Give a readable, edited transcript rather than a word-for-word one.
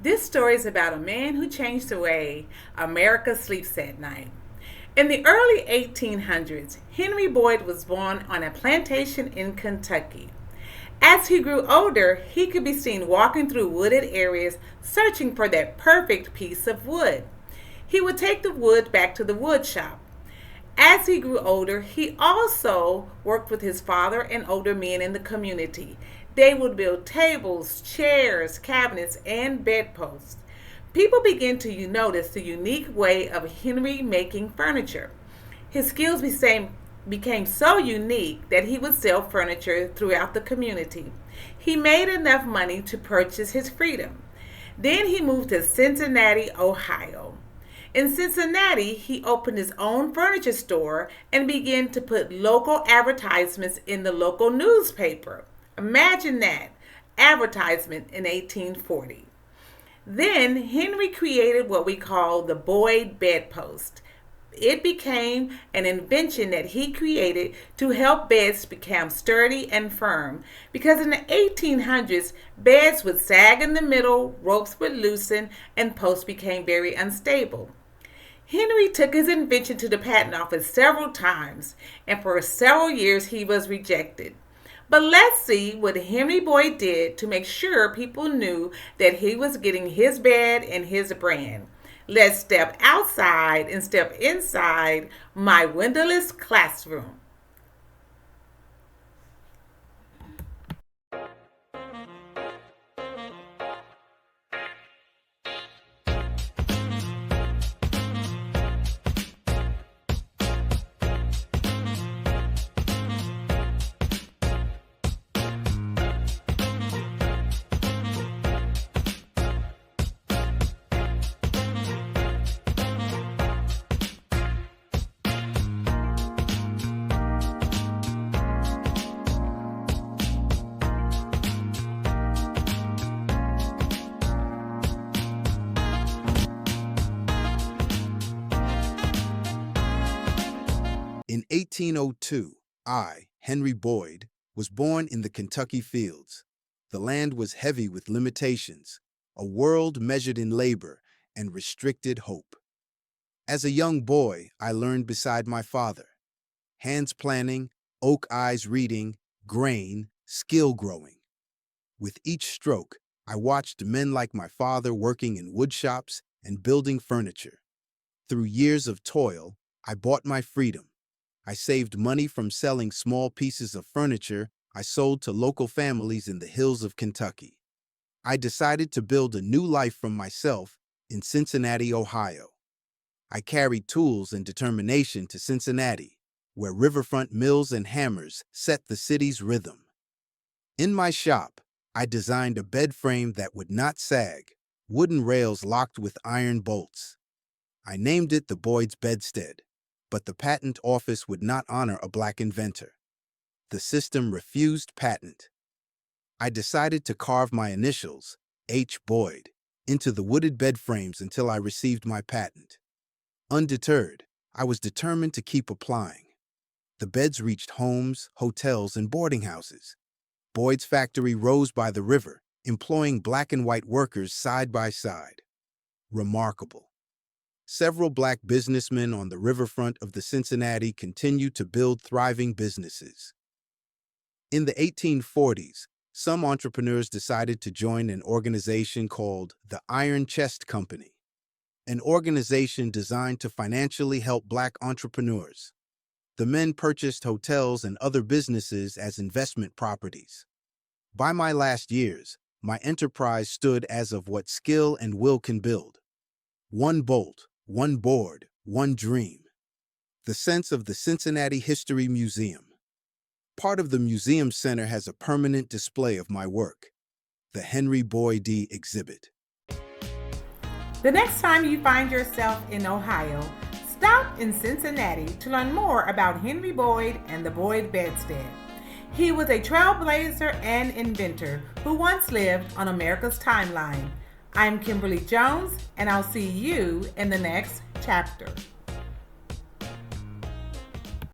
This story is about a man who changed the way America sleeps at night. In the early 1800s, Henry Boyd was born on a plantation in Kentucky. As he grew older, he could be seen walking through wooded areas searching for that perfect piece of wood. He would take the wood back to the wood shop. As he grew older, he also worked with his father and older men in the community. They would build tables, chairs, cabinets, and bedposts. People began to notice the unique way of Henry making furniture. His skills became so unique that he would sell furniture throughout the community. He made enough money to purchase his freedom. Then he moved to Cincinnati, Ohio. In Cincinnati, he opened his own furniture store and began to put local advertisements in the local newspaper. Imagine that, advertisement in 1840. Then Henry created what we call the Boyd bedpost. It became an invention that he created to help beds become sturdy and firm, because in the 1800s, beds would sag in the middle, ropes would loosen, and posts became very unstable. Henry took his invention to the patent office several times, and for several years he was rejected. But let's see what Henry Boyd did to make sure people knew that he was getting his bed and his brand. Let's step outside and step inside my windowless classroom. In 1802, I, Henry Boyd, was born in the Kentucky fields. The land was heavy with limitations, a world measured in labor and restricted hope. As a young boy, I learned beside my father. Hands planning, oak eyes reading, grain, skill growing. With each stroke, I watched men like my father working in wood shops and building furniture. Through years of toil, I bought my freedom. I saved money from selling small pieces of furniture I sold to local families in the hills of Kentucky. I decided to build a new life for myself in Cincinnati, Ohio. I carried tools and determination to Cincinnati, where riverfront mills and hammers set the city's rhythm. In my shop, I designed a bed frame that would not sag, wooden rails locked with iron bolts. I named it the Boyd's Bedstead, but the patent office would not honor a black inventor. The system refused patent. I decided to carve my initials, H. Boyd, into the wooded bed frames until I received my patent. Undeterred, I was determined to keep applying. The beds reached homes, hotels, and boarding houses. Boyd's factory rose by the river, employing black and white workers side by side. Remarkable. Several black businessmen on the riverfront of the Cincinnati continued to build thriving businesses. In the 1840s, some entrepreneurs decided to join an organization called the Iron Chest Company, an organization designed to financially help black entrepreneurs. The men purchased hotels and other businesses as investment properties. By my last years, my enterprise stood as of what skill and will can build. One bolt, one board, one dream. The sense of the Cincinnati History Museum. Part of the museum center has a permanent display of my work, the Henry Boyd exhibit. The next time you find yourself in Ohio, stop in Cincinnati to learn more about Henry Boyd and the Boyd Bedstead. He was a trailblazer and inventor who once lived on America's timeline. I'm Kimberly Jones, and I'll see you in the next chapter.